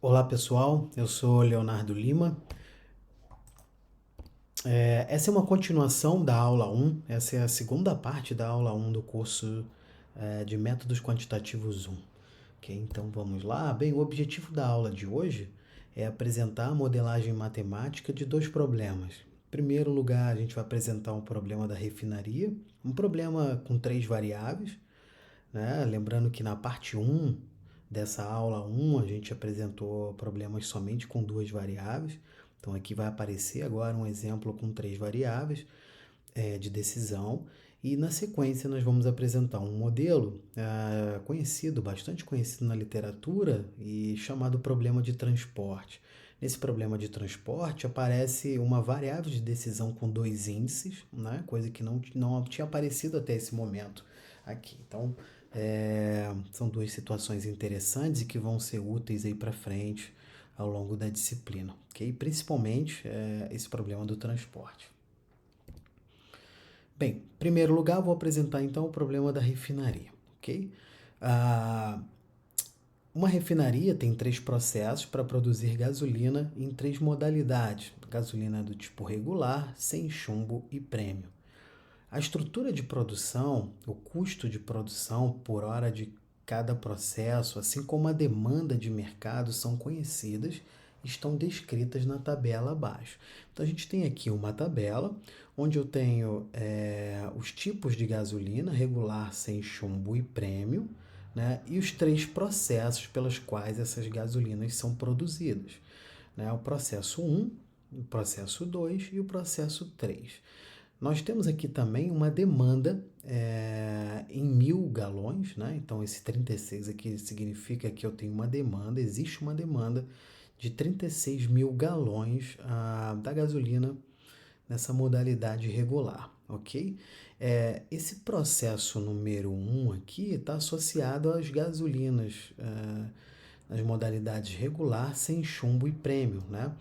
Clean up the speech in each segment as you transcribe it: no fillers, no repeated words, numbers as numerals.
Olá pessoal, eu sou Leonardo Lima. Essa é uma continuação da aula 1, essa é a segunda parte da aula 1 do curso de Métodos Quantitativos 1. Ok, então vamos lá. Bem, o objetivo da aula de hoje é apresentar a modelagem matemática de dois problemas. Em primeiro lugar, a gente vai apresentar um problema da refinaria, um problema com três variáveis, né? Lembrando que na parte 1 dessa aula 1 a gente apresentou problemas somente com duas variáveis. Então aqui vai aparecer agora um exemplo com três variáveis de decisão. E na sequência nós vamos apresentar um modelo conhecido, bastante conhecido na literatura e chamado problema de transporte. Nesse problema de transporte aparece uma variável de decisão com dois índices, né? Coisa que não tinha aparecido até esse momento aqui. Então, são duas situações interessantes e que vão ser úteis aí para frente ao longo da disciplina, ok? Principalmente esse problema do transporte. Bem, em primeiro lugar, vou apresentar então o problema da refinaria, ok? Uma refinaria tem três processos para produzir gasolina em três modalidades: gasolina do tipo regular, sem chumbo e prêmio. A estrutura de produção, o custo de produção por hora de cada processo, assim como a demanda de mercado, são conhecidas e estão descritas na tabela abaixo. Então a gente tem aqui uma tabela onde eu tenho os tipos de gasolina, regular, sem chumbo e prêmio, né? E os três processos pelos quais essas gasolinas são produzidas, né? O processo 1, o processo 2 e o processo 3. Nós temos aqui também uma demanda em 1.000 galões, né? Então esse 36 aqui significa que eu tenho uma demanda, existe uma demanda de 36 mil galões da gasolina nessa modalidade regular, ok? Esse processo número 1 aqui está associado às gasolinas nas modalidades regular, sem chumbo e prêmio, né?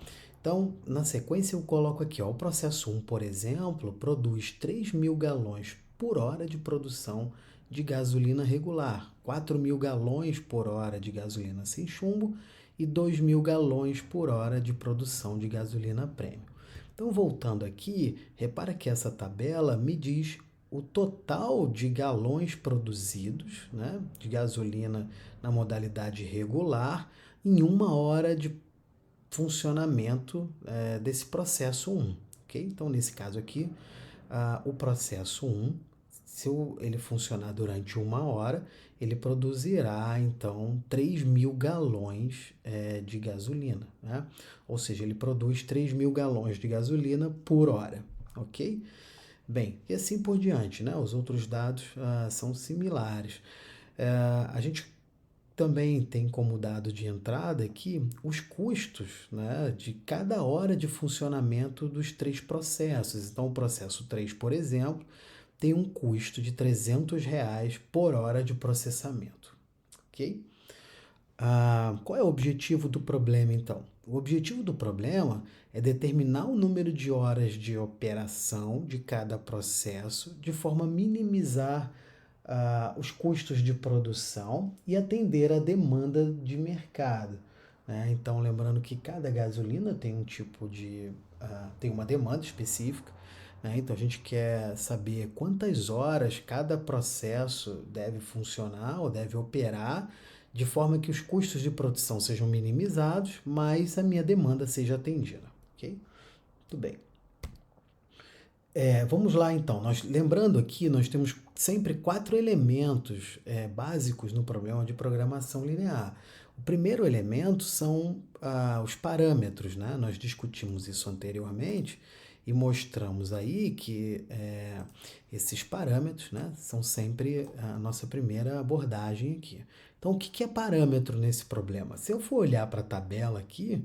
Então, na sequência, eu coloco aqui, ó, o processo 1, por exemplo, produz 3.000 galões por hora de produção de gasolina regular, 4.000 galões por hora de gasolina sem chumbo e 2.000 galões por hora de produção de gasolina prêmio. Então, voltando aqui, repara que essa tabela me diz o total de galões produzidos, né, de gasolina na modalidade regular em uma hora de funcionamento desse processo 1. Okay? Então, nesse caso aqui, o processo 1, se ele funcionar durante uma hora, ele produzirá, então, 3.000 galões de gasolina. Né? Ou seja, ele produz 3.000 galões de gasolina por hora. Ok? Bem, e assim por diante, né? Os outros dados são similares. A gente também tem como dado de entrada aqui os custos, né, de cada hora de funcionamento dos três processos. Então, o processo 3, por exemplo, tem um custo de R$ 300 por hora de processamento. Ok? Qual é o objetivo do problema, então? O objetivo do problema é determinar o número de horas de operação de cada processo de forma a minimizar os custos de produção e atender a demanda de mercado. Né? Então, lembrando que cada gasolina tem um tipo de. Tem uma demanda específica. Né? Então, a gente quer saber quantas horas cada processo deve funcionar ou deve operar de forma que os custos de produção sejam minimizados, mas a minha demanda seja atendida. Ok? Tudo bem. Vamos lá então. Lembrando aqui, nós temos sempre quatro elementos básicos no problema de programação linear. O primeiro elemento são os parâmetros, né? Nós discutimos isso anteriormente e mostramos aí que esses parâmetros, né, são sempre a nossa primeira abordagem aqui. Então, o que é parâmetro nesse problema? Se eu for olhar para a tabela aqui,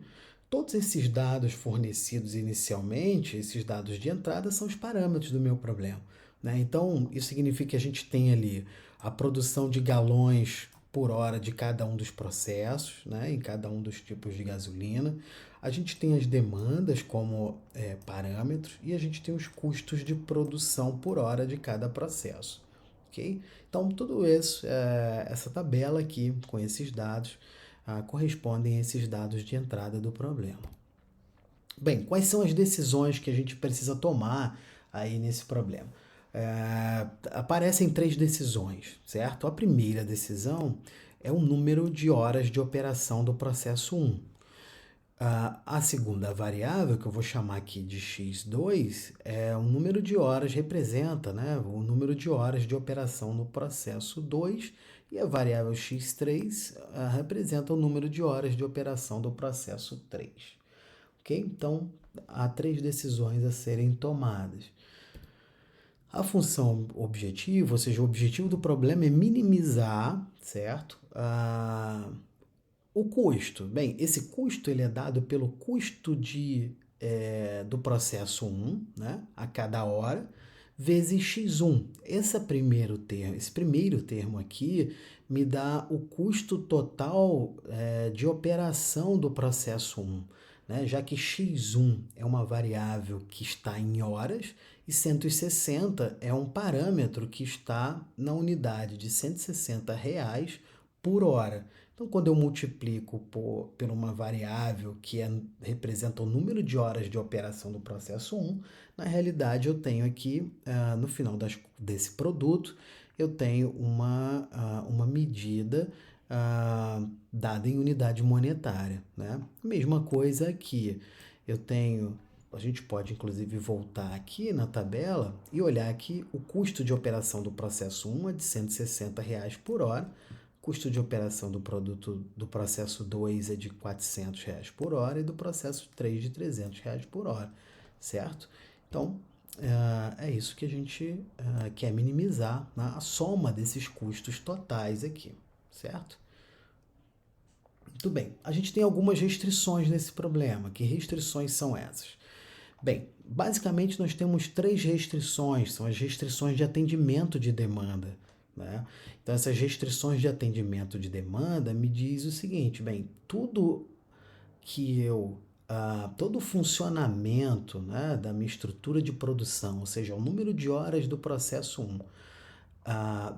todos esses dados fornecidos inicialmente, esses dados de entrada, são os parâmetros do meu problema. Né? Então, isso significa que a gente tem ali a produção de galões por hora de cada um dos processos, né? Em cada um dos tipos de gasolina. A gente tem as demandas como parâmetros e a gente tem os custos de produção por hora de cada processo. Okay? Então, tudo isso, essa tabela aqui, com esses dados, correspondem a esses dados de entrada do problema. Bem, quais são as decisões que a gente precisa tomar aí nesse problema? Aparecem 3 decisões, certo? A primeira decisão é o número de horas de operação do processo 1. A segunda variável, que eu vou chamar aqui de x2, é o número de horas, representa, né, o número de horas de operação no processo 2, e a variável x3 representa o número de horas de operação do processo 3. Ok? Então, há 3 decisões a serem tomadas. A função objetivo, ou seja, o objetivo do problema é minimizar, certo? O custo. Bem, esse custo ele é dado pelo custo do processo 1, né, a cada hora, vezes x1. Esse primeiro termo aqui me dá o custo total de operação do processo 1. Né, já que x1 é uma variável que está em horas e 160 é um parâmetro que está na unidade de R$ 160 por hora. Então, quando eu multiplico por uma variável que representa o número de horas de operação do processo 1, na realidade eu tenho aqui, no final desse produto, eu tenho uma medida dada em unidade monetária. Né? Mesma coisa aqui, a gente pode inclusive voltar aqui na tabela e olhar que o custo de operação do processo 1 é de R$ 160 por hora, custo de operação do produto do processo 2 é de R$ 400 por hora e do processo 3 de R$ 300 por hora, certo? Então, é isso que a gente quer minimizar, né? A soma desses custos totais aqui, certo? Muito bem, a gente tem algumas restrições nesse problema. Que restrições são essas? Bem, basicamente nós temos 3 restrições, são as restrições de atendimento de demanda. Né? Então, essas restrições de atendimento de demanda me diz o seguinte, bem, todo o funcionamento, né, da minha estrutura de produção, ou seja, o número de horas do processo 1,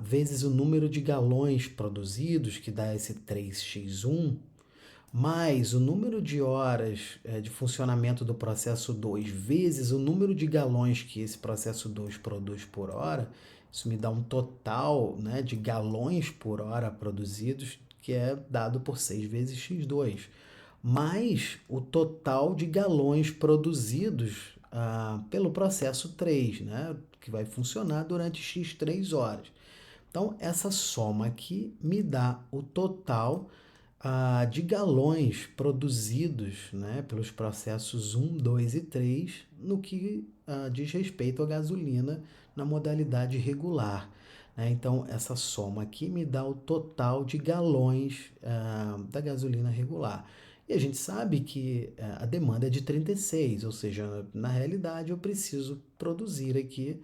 vezes o número de galões produzidos, que dá esse 3x1, mais o número de horas de funcionamento do processo 2 vezes o número de galões que esse processo 2 produz por hora, isso me dá um total, né, de galões por hora produzidos, que é dado por 6 vezes x2, mais o total de galões produzidos pelo processo 3, né, que vai funcionar durante x3 horas. Então, essa soma aqui me dá o total de galões produzidos, né, pelos processos 1, 2 e 3 no que diz respeito à gasolina na modalidade regular. Né? Então, essa soma aqui me dá o total de galões da gasolina regular. E a gente sabe que a demanda é de 36, ou seja, na realidade eu preciso produzir aqui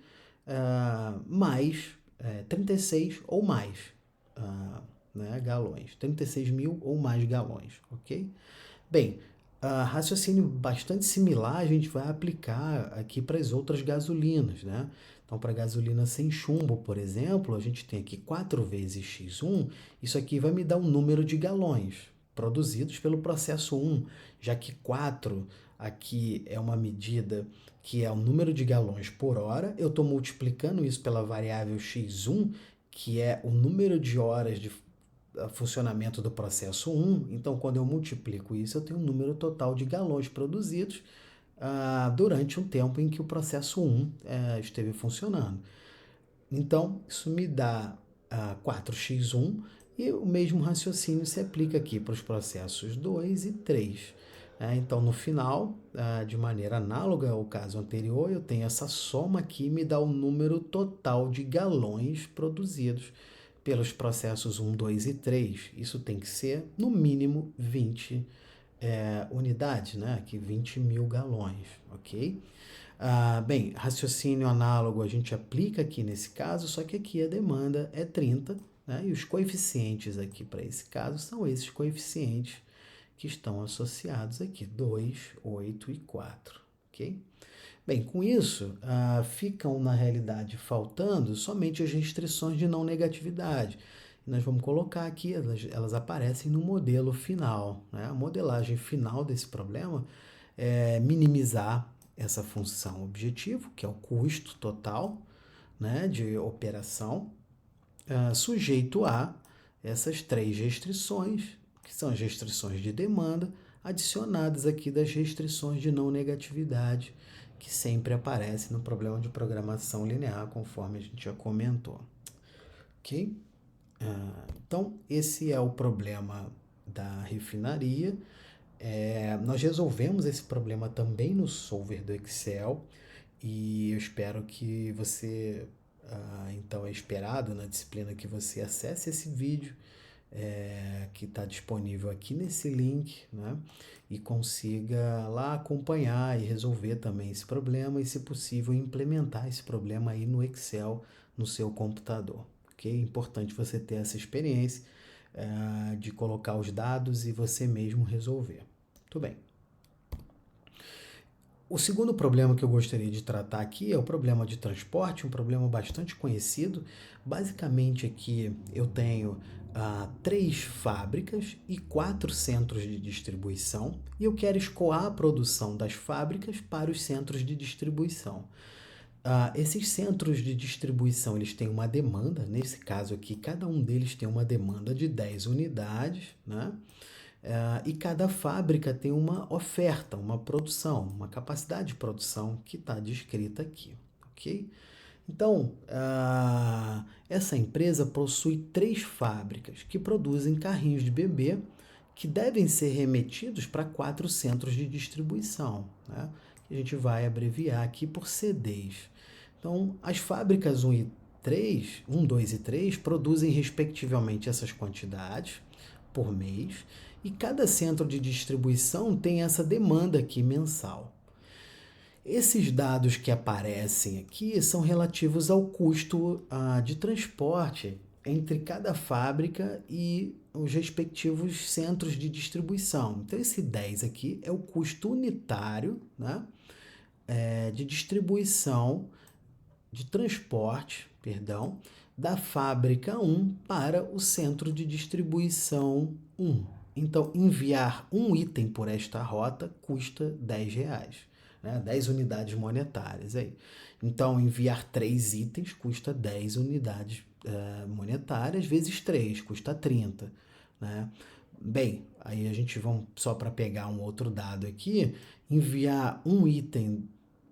mais 36 ou mais né, galões, 36 mil ou mais galões, ok? Bem, raciocínio bastante similar a gente vai aplicar aqui para as outras gasolinas, né? Então, para a gasolina sem chumbo, por exemplo, a gente tem aqui 4 vezes x1, isso aqui vai me dar um número de galões produzidos pelo processo 1, já que 4 aqui é uma medida que é o número de galões por hora, eu estou multiplicando isso pela variável x1, que é o número de horas de funcionamento do processo 1, então quando eu multiplico isso, eu tenho um número total de galões produzidos durante um tempo em que o processo 1 esteve funcionando. Então, isso me dá 4x1 e o mesmo raciocínio se aplica aqui para os processos 2 e 3. Então, no final, de maneira análoga ao caso anterior, eu tenho essa soma aqui me dá o número total de galões produzidos pelos processos 1, 2 e 3. Isso tem que ser, no mínimo, 20 unidades, né? Aqui 20 mil galões, ok? Bem, raciocínio análogo a gente aplica aqui nesse caso, só que aqui a demanda é 30, né? E os coeficientes aqui para esse caso são esses coeficientes que estão associados aqui, 2, 8 e 4, ok? Bem, com isso, ficam na realidade faltando somente as restrições de não negatividade. E nós vamos colocar aqui, elas aparecem no modelo final, né? A modelagem final desse problema é minimizar essa função objetivo, que é o custo total, né, de operação, sujeito a essas três restrições, que são as restrições de demanda, adicionadas aqui das restrições de não negatividade, que sempre aparece no problema de programação linear, conforme a gente já comentou. Ok? Então, esse é o problema da refinaria. Nós resolvemos esse problema também no solver do Excel e eu espero que você, então é esperado na disciplina que você acesse esse vídeo que está disponível aqui nesse link, né? E consiga lá acompanhar e resolver também esse problema e, se possível, implementar esse problema aí no Excel no seu computador. Ok? É importante você ter essa experiência de colocar os dados e você mesmo resolver. Muito bem. O segundo problema que eu gostaria de tratar aqui é o problema de transporte, um problema bastante conhecido. Basicamente aqui eu tenho 3 fábricas e 4 centros de distribuição e eu quero escoar a produção das fábricas para os centros de distribuição. Esses centros de distribuição eles têm uma demanda, nesse caso aqui cada um deles tem uma demanda de 10 unidades, né? E cada fábrica tem uma oferta, uma produção, uma capacidade de produção que está descrita aqui, ok? Então, essa empresa possui 3 fábricas que produzem carrinhos de bebê que devem ser remetidos para 4 centros de distribuição, né? Que a gente vai abreviar aqui por CDs. Então, as fábricas 1 1, 2 e 3 produzem respectivamente essas quantidades por mês e cada centro de distribuição tem essa demanda aqui mensal. Esses dados que aparecem aqui são relativos ao custo de transporte entre cada fábrica e os respectivos centros de distribuição. Então, esse 10 aqui é o custo unitário, né, de distribuição, de transporte, perdão, da fábrica 1 para o centro de distribuição 1. Então, enviar um item por esta rota custa R$10, né? 10 unidades monetárias. Aí. Então, enviar 3 itens custa 10 unidades monetárias, vezes 3, custa 30. Né? Bem, aí a gente vai, só para pegar um outro dado aqui, enviar um item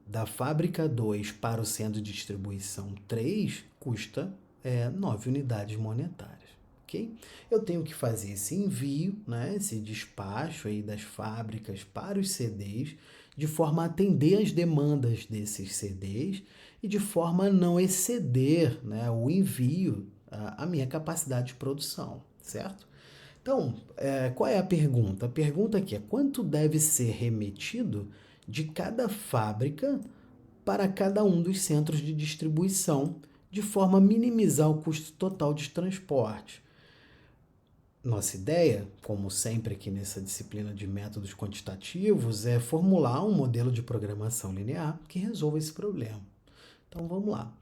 da fábrica 2 para o centro de distribuição 3 custa 9 unidades monetárias. Okay? Eu tenho que fazer esse envio, né, esse despacho aí das fábricas para os CDs, de forma a atender as demandas desses CDs e de forma a não exceder, né, o envio, a minha capacidade de produção, certo? Então, qual é a pergunta? A pergunta aqui é quanto deve ser remetido de cada fábrica para cada um dos centros de distribuição, de forma a minimizar o custo total de transporte. Nossa ideia, como sempre aqui nessa disciplina de métodos quantitativos, é formular um modelo de programação linear que resolva esse problema. Então vamos lá.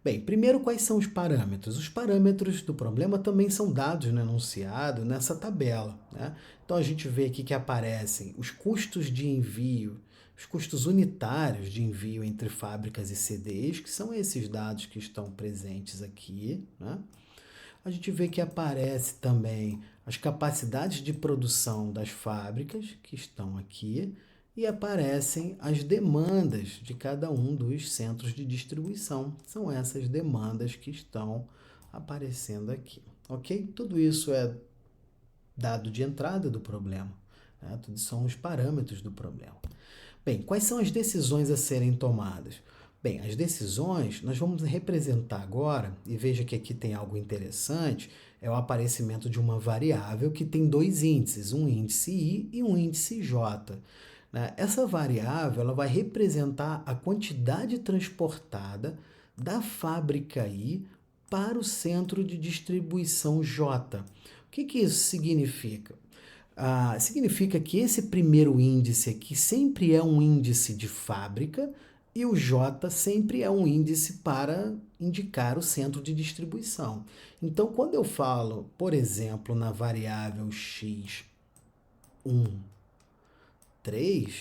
Bem, primeiro, quais são os parâmetros? Os parâmetros do problema também são dados no enunciado nessa tabela, né? Então a gente vê aqui que aparecem os custos de envio, os custos unitários de envio entre fábricas e CDs, que são esses dados que estão presentes aqui, né? A gente vê que aparece também as capacidades de produção das fábricas, que estão aqui, e aparecem as demandas de cada um dos centros de distribuição. São essas demandas que estão aparecendo aqui, ok? Tudo isso é dado de entrada do problema, né? Tudo são os parâmetros do problema. Bem, quais são as decisões a serem tomadas? Bem, as decisões nós vamos representar agora, e veja que aqui tem algo interessante, é o aparecimento de uma variável que tem 2 índices, um índice I e um índice J. Né? Essa variável ela vai representar a quantidade transportada da fábrica I para o centro de distribuição J. O que isso significa? Significa que esse primeiro índice aqui sempre é um índice de fábrica E o J sempre é um índice para indicar o centro de distribuição. Então, quando eu falo, por exemplo, na variável x1, 3,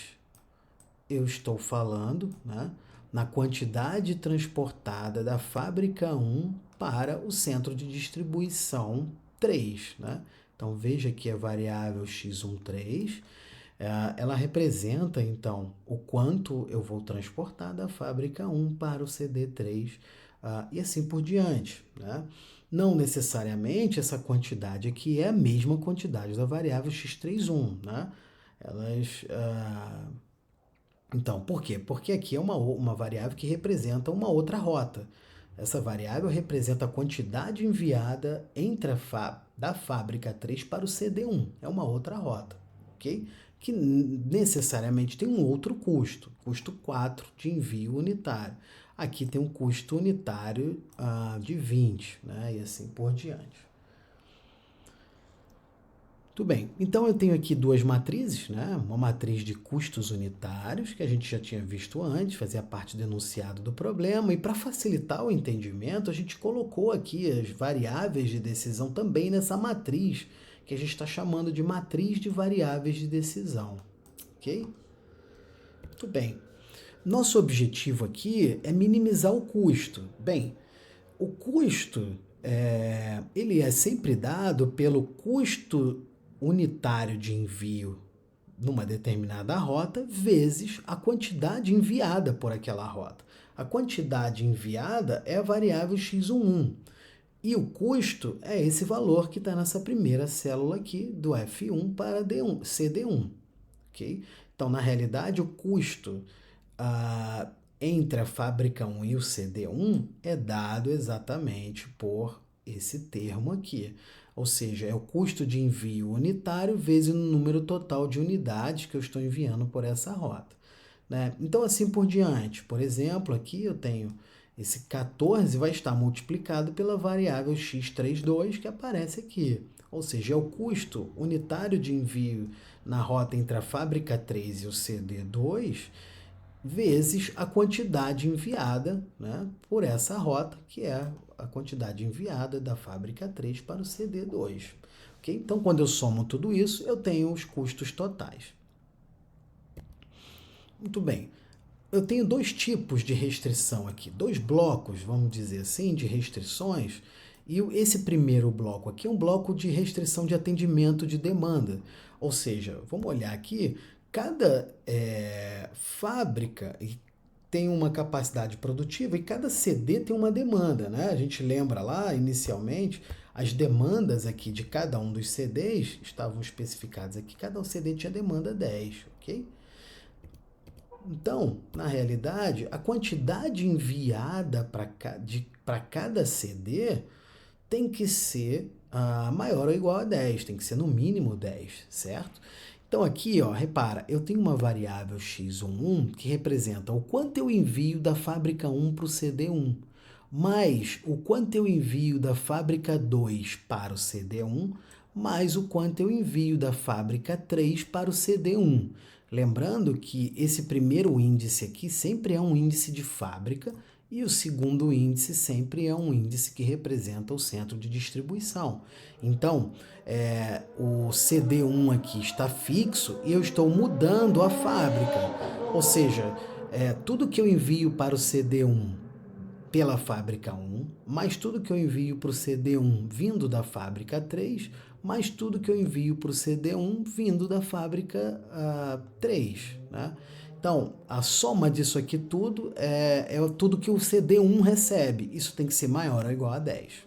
eu estou falando, né, na quantidade transportada da fábrica 1 para o centro de distribuição 3. Né? Então, veja que a variável x1, 3, ela representa, então, o quanto eu vou transportar da fábrica 1 para o CD3 e assim por diante. Né? Não necessariamente essa quantidade aqui é a mesma quantidade da variável x31. Né? Elas... Então, por quê? Porque aqui é uma variável que representa uma outra rota. Essa variável representa a quantidade enviada da fábrica 3 para o CD1. É uma outra rota, ok? Que necessariamente tem um outro custo 4 de envio unitário. Aqui tem um custo unitário de 20, né? E assim por diante. Tudo bem, então eu tenho aqui duas matrizes, né? Uma matriz de custos unitários, que a gente já tinha visto antes, fazia parte do enunciado do problema, e para facilitar o entendimento, a gente colocou aqui as variáveis de decisão também nessa matriz, que a gente está chamando de matriz de variáveis de decisão, ok? Muito bem. Nosso objetivo aqui é minimizar o custo. Bem, o custo ele é sempre dado pelo custo unitário de envio numa determinada rota vezes a quantidade enviada por aquela rota. A quantidade enviada é a variável x11 e o custo é esse valor que está nessa primeira célula aqui do F1 para D1, CD1. Okay? Então, na realidade, o custo entre a fábrica 1 e o CD1 é dado exatamente por esse termo aqui. Ou seja, é o custo de envio unitário vezes o número total de unidades que eu estou enviando por essa rota. Né? Então, assim por diante. Por exemplo, aqui eu tenho esse 14 vai estar multiplicado pela variável x32 que aparece aqui. Ou seja, é o custo unitário de envio na rota entre a fábrica 3 e o CD2 vezes a quantidade enviada, né, por essa rota, que é a quantidade enviada da fábrica 3 para o CD2. Okay? Então, quando eu somo tudo isso, eu tenho os custos totais. Muito bem. Eu tenho dois tipos de restrição aqui, dois blocos, vamos dizer assim, de restrições. E esse primeiro bloco aqui é um bloco de restrição de atendimento de demanda. Ou seja, vamos olhar aqui, cada fábrica tem uma capacidade produtiva e cada CD tem uma demanda, né? A gente lembra lá, inicialmente, as demandas aqui de cada um dos CDs estavam especificadas aqui, cada CD tinha demanda 10, ok? Então, na realidade, a quantidade enviada para cada CD tem que ser maior ou igual a 10, tem que ser no mínimo 10, certo? Então aqui, ó, repara, eu tenho uma variável x11 que representa o quanto eu envio da fábrica 1 para o CD1, mais o quanto eu envio da fábrica 2 para o CD1, mais o quanto eu envio da fábrica 3 para o CD1. Lembrando que esse primeiro índice aqui sempre é um índice de fábrica e o segundo índice sempre é um índice que representa o centro de distribuição. Então, o CD1 aqui está fixo e eu estou mudando a fábrica. Ou seja, tudo que eu envio para o CD1 pela fábrica 1, mais tudo que eu envio para o CD1 vindo da fábrica 3, mais tudo que eu envio para o CD1 vindo da fábrica 3. Né? Então, a soma disso aqui tudo é tudo que o CD1 recebe. Isso tem que ser maior ou igual a 10.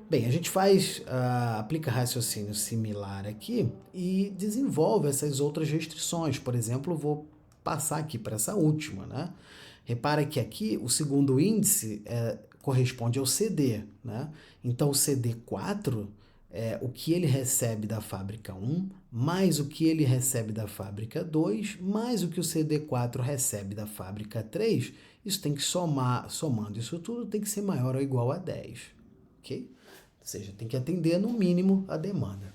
Bem, a gente aplica raciocínio similar aqui e desenvolve essas outras restrições. Por exemplo, vou passar aqui para essa última, né? Repara que aqui o segundo índice corresponde ao CD, né? Então, o CD4 é o que ele recebe da fábrica 1, mais o que ele recebe da fábrica 2, mais o que o CD4 recebe da fábrica 3. Isso tem que somando isso tudo, tem que ser maior ou igual a 10, ok? Ou seja, tem que atender no mínimo a demanda.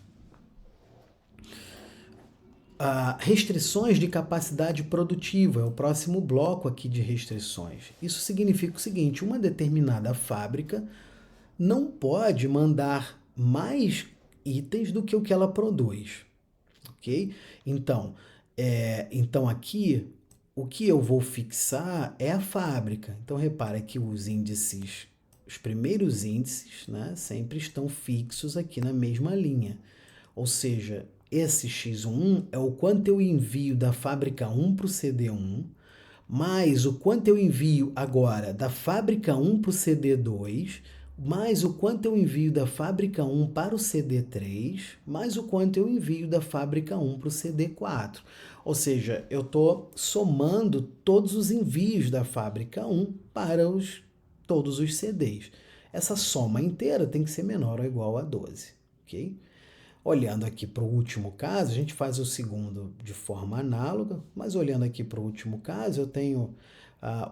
Restrições de capacidade produtiva é o próximo bloco aqui de restrições. Isso significa o seguinte: uma determinada fábrica não pode mandar mais itens do que o que ela produz, ok? Então aqui o que eu vou fixar é a fábrica. Então repara que os primeiros índices, né, sempre estão fixos aqui na mesma linha. Ou seja, esse x1 é o quanto eu envio da fábrica 1 para o CD1, mais o quanto eu envio agora da fábrica 1 para o CD2, mais o quanto eu envio da fábrica 1 para o CD3, mais o quanto eu envio da fábrica 1 para o CD4. Ou seja, eu estou somando todos os envios da fábrica 1 para todos os CDs. Essa soma inteira tem que ser menor ou igual a 12, ok? Olhando aqui para o último caso, a gente faz o segundo de forma análoga, mas olhando aqui para o último caso, eu tenho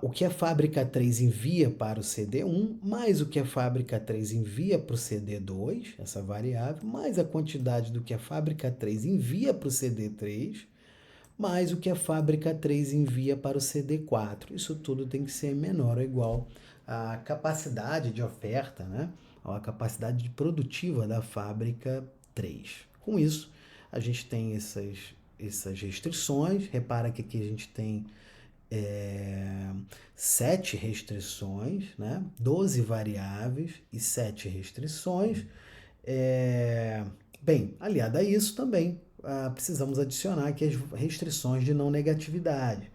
o que a fábrica 3 envia para o CD1, mais o que a fábrica 3 envia para o CD2, essa variável, mais a quantidade do que a fábrica 3 envia para o CD3, mais o que a fábrica 3 envia para o CD4. Isso tudo tem que ser menor ou igual à capacidade de oferta, né? Ou à capacidade produtiva da fábrica 3. Com isso, a gente tem essas restrições. Repara que aqui a gente tem 7 restrições, né? 12 variáveis e 7 restrições. Bem, aliado a isso também, precisamos adicionar aqui as restrições de não negatividade.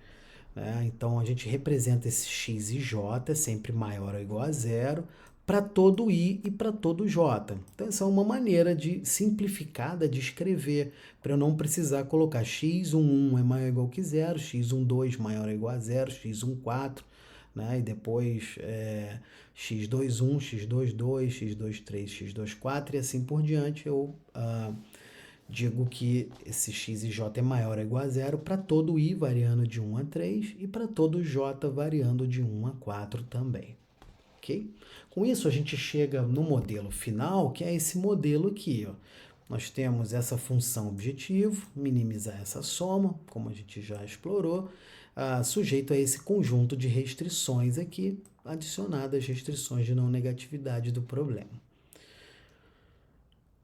Né? Então, a gente representa esse x e j sempre maior ou igual a zero para todo i e para todo j. Então, essa é uma maneira simplificada de escrever, para eu não precisar colocar x11 é maior ou igual que zero, x12 maior ou igual a zero, x14, né? E depois x21, x22, x23, x24 e assim por diante. Eu digo que esse x e j é maior ou igual a zero para todo i variando de 1 a 3 e para todo j variando de 1 a 4 também. Ok? Com isso, a gente chega no modelo final, que é esse modelo aqui. Ó. Nós temos essa função objetivo, minimizar essa soma, como a gente já explorou, sujeito a esse conjunto de restrições aqui, adicionadas restrições de não negatividade do problema.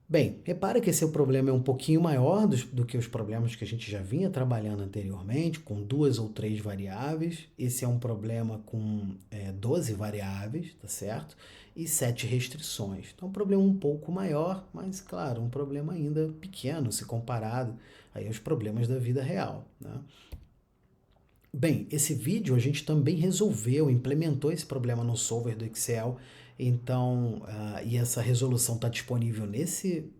Bem, repara que esse problema é um pouquinho maior do que os problemas que a gente já vinha trabalhando anteriormente, com 2 ou 3 variáveis. Esse é um problema com 12 variáveis, tá certo? E 7 restrições. Então, é um problema um pouco maior, mas, claro, um problema ainda pequeno se comparado aí aos problemas da vida real, né? Bem, esse vídeo a gente também resolveu, implementou esse problema no solver do Excel, então, e essa resolução está disponível nesse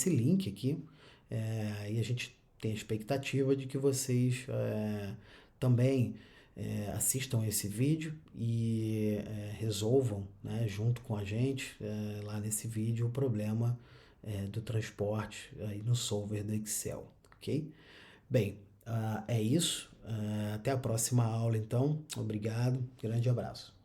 link aqui, e a gente tem a expectativa de que vocês também assistam esse vídeo e resolvam, né, junto com a gente, lá nesse vídeo, o problema do transporte aí no solver do Excel, ok? Bem, é isso. Até a próxima aula, então. Obrigado. Grande abraço.